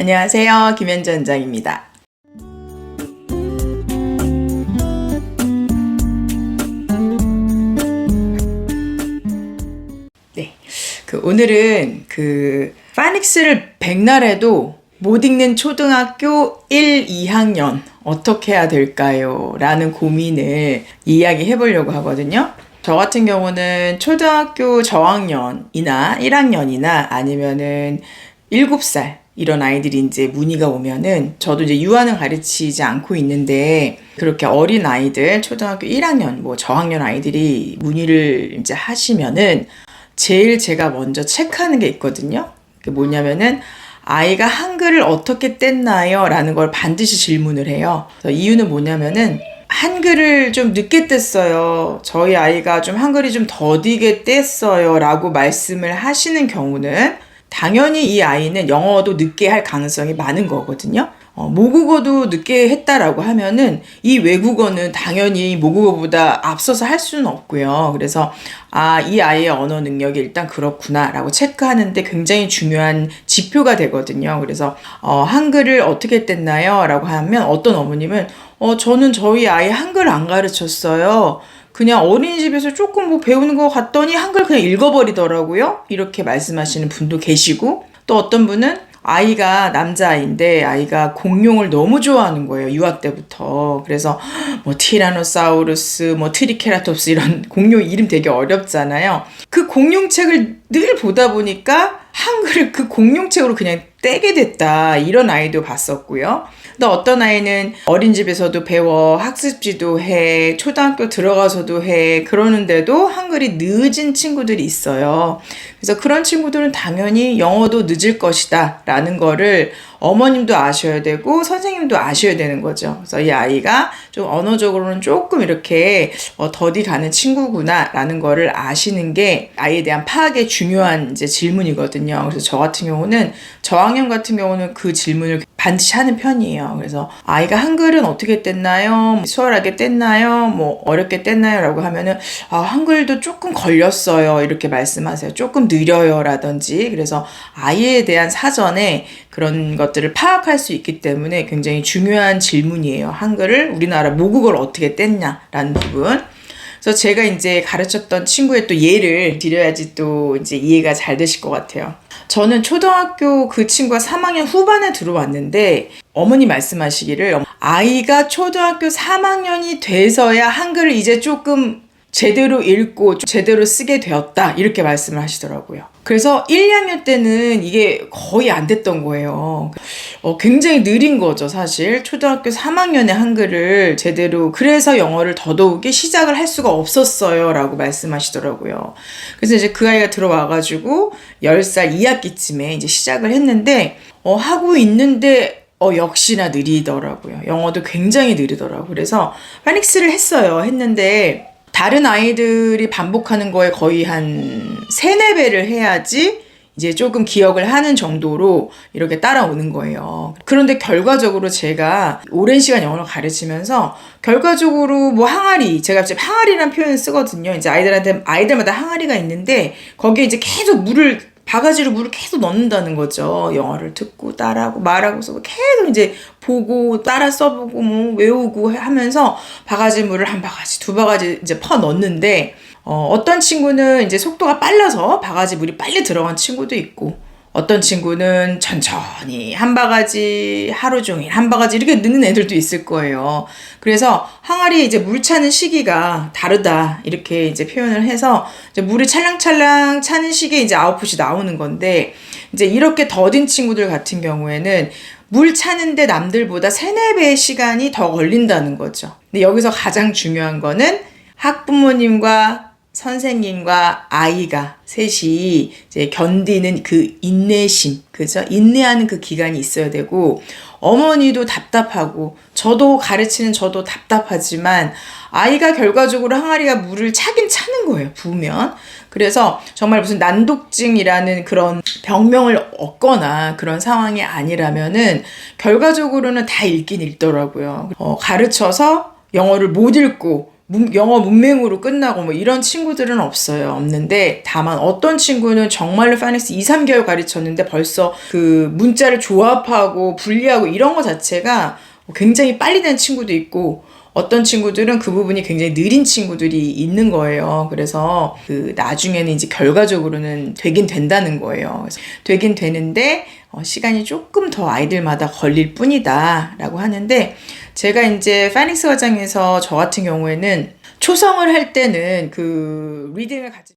안녕하세요. 김현주 원장입니다. 네, 오늘은 파닉스를 백날 해도 못 읽는 초등학교 1, 2학년 어떻게 해야 될까요? 라는 고민을 이야기해 보려고 하거든요. 저 같은 경우는 초등학교 저학년이나 1학년이나 아니면은 7살 이런 아이들이 이제 문의가 오면은 저도 이제 유아는 가르치지 않고 있는데 그렇게 어린 아이들 초등학교 1학년 뭐 저학년 아이들이 문의를 이제 하시면은 제일 제가 먼저 체크하는 게 있거든요. 그게 뭐냐면은 아이가 한글을 어떻게 뗐나요? 라는 걸 반드시 질문을 해요. 이유는 뭐냐면은 한글을 좀 늦게 뗐어요. 저희 아이가 좀 한글이 좀 더디게 뗐어요. 라고 말씀을 하시는 경우는 당연히 이 아이는 영어도 늦게 할 가능성이 많은 거거든요. 모국어도 늦게 했다라고 하면은 이 외국어는 당연히 모국어보다 앞서서 할 수는 없고요. 그래서 이 아이의 언어 능력이 일단 그렇구나라고 체크하는데 굉장히 중요한 지표가 되거든요. 그래서 한글을 어떻게 뗐나요? 라고 하면 어떤 어머님은 저는 저희 아이 한글 안 가르쳤어요. 그냥 어린이집에서 조금 뭐 배우는 거 같더니 한글 그냥 읽어버리더라고요. 이렇게 말씀하시는 분도 계시고 또 어떤 분은 아이가 남자아이인데 아이가 공룡을 너무 좋아하는 거예요. 유아 때부터. 그래서 뭐 티라노사우루스, 뭐 트리케라톱스 이런 공룡 이름 되게 어렵잖아요. 그 공룡책을 늘 보다 보니까 한글을 그 공룡책으로 그냥 떼게 됐다. 이런 아이도 봤었고요. 또 어떤 아이는 어린이집에서도 배워, 학습지도 해, 초등학교 들어가서도 해, 그러는데도 한글이 늦은 친구들이 있어요. 그래서 그런 친구들은 당연히 영어도 늦을 것이다 라는 거를 어머님도 아셔야 되고 선생님도 아셔야 되는 거죠. 그래서 이 아이가 좀 언어적으로는 조금 이렇게 더디 가는 친구구나 라는 거를 아시는 게 아이에 대한 파악의 중요한 이제 질문이거든요. 그래서 저 같은 경우는 저학년 같은 경우는 그 질문을 반드시 하는 편이에요. 그래서 아이가 한글은 어떻게 뗐나요? 수월하게 뗐나요? 뭐 어렵게 뗐나요? 라고 하면은 한글도 조금 걸렸어요. 이렇게 말씀하세요. 조금 느려요 라든지. 그래서 아이에 대한 사전에 그런 것들을 파악할 수 있기 때문에 굉장히 중요한 질문이에요. 한글을 우리나라 모국어를 어떻게 뗐냐라는 부분. 그래서 제가 이제 가르쳤던 친구의 또 예를 드려야지 또 이제 이해가 잘 되실 것 같아요. 저는 초등학교 그 친구가 3학년 후반에 들어왔는데 어머니 말씀하시기를 아이가 초등학교 3학년이 돼서야 한글을 이제 조금 제대로 읽고 제대로 쓰게 되었다 이렇게 말씀을 하시더라고요. 그래서 1, 2학년 때는 이게 거의 안 됐던 거예요. 굉장히 느린 거죠 사실. 초등학교 3학년에 한글을 제대로 그래서 영어를 더더욱이 시작을 할 수가 없었어요 라고 말씀하시더라고요. 그래서 이제 그 아이가 들어와가지고 10살 2학기쯤에 이제 시작을 했는데 하고 있는데 역시나 느리더라고요. 영어도 굉장히 느리더라고요. 그래서 파닉스를 했는데 다른 아이들이 반복하는 거에 거의 한 3, 4배를 해야지 이제 조금 기억을 하는 정도로 이렇게 따라오는 거예요. 그런데 결과적으로 제가 오랜 시간 영어를 가르치면서 결과적으로 뭐 항아리, 제가 항아리라는 표현을 쓰거든요. 이제 아이들마다 항아리가 있는데 거기에 이제 계속 바가지로 물을 계속 넣는다는 거죠. 영어를 듣고 따라하고 말하고서 계속 이제 보고 따라 써보고 뭐 외우고 하면서 바가지 물을 한 바가지, 두 바가지 이제 퍼 넣는데 어떤 친구는 이제 속도가 빨라서 바가지 물이 빨리 들어간 친구도 있고 어떤 친구는 천천히 한 바가지 하루 종일 한 바가지 이렇게 넣는 애들도 있을 거예요. 그래서 항아리 이제 물 차는 시기가 다르다 이렇게 이제 표현을 해서 이제 물이 찰랑찰랑 차는 시기에 이제 아웃풋이 나오는 건데 이제 이렇게 더딘 친구들 같은 경우에는 물 차는데 남들보다 3, 4배의 시간이 더 걸린다는 거죠. 근데 여기서 가장 중요한 거는 학부모님과 선생님과 아이가 셋이 이제 견디는 그 인내심, 그죠? 인내하는 그 기간이 있어야 되고, 어머니도 답답하고, 저도 답답하지만, 아이가 결과적으로 항아리가 물을 차긴 차는 거예요, 부으면. 그래서 정말 무슨 난독증이라는 그런 병명을 얻거나 그런 상황이 아니라면은, 결과적으로는 다 읽긴 읽더라고요. 가르쳐서 영어를 못 읽고, 영어 문맹으로 끝나고 뭐 이런 친구들은 없어요. 없는데 다만 어떤 친구는 정말로 파닉스 2, 3개월 가르쳤는데 벌써 그 문자를 조합하고 분리하고 이런 거 자체가 굉장히 빨리 된 친구도 있고 어떤 친구들은 그 부분이 굉장히 느린 친구들이 있는 거예요. 그래서 그 나중에는 이제 결과적으로는 되긴 된다는 거예요. 그래서 되긴 되는데 시간이 조금 더 아이들마다 걸릴 뿐이다 라고 하는데 제가 이제 파닉스 과정에서 저 같은 경우에는 초성을 할 때는 그 리딩을 같이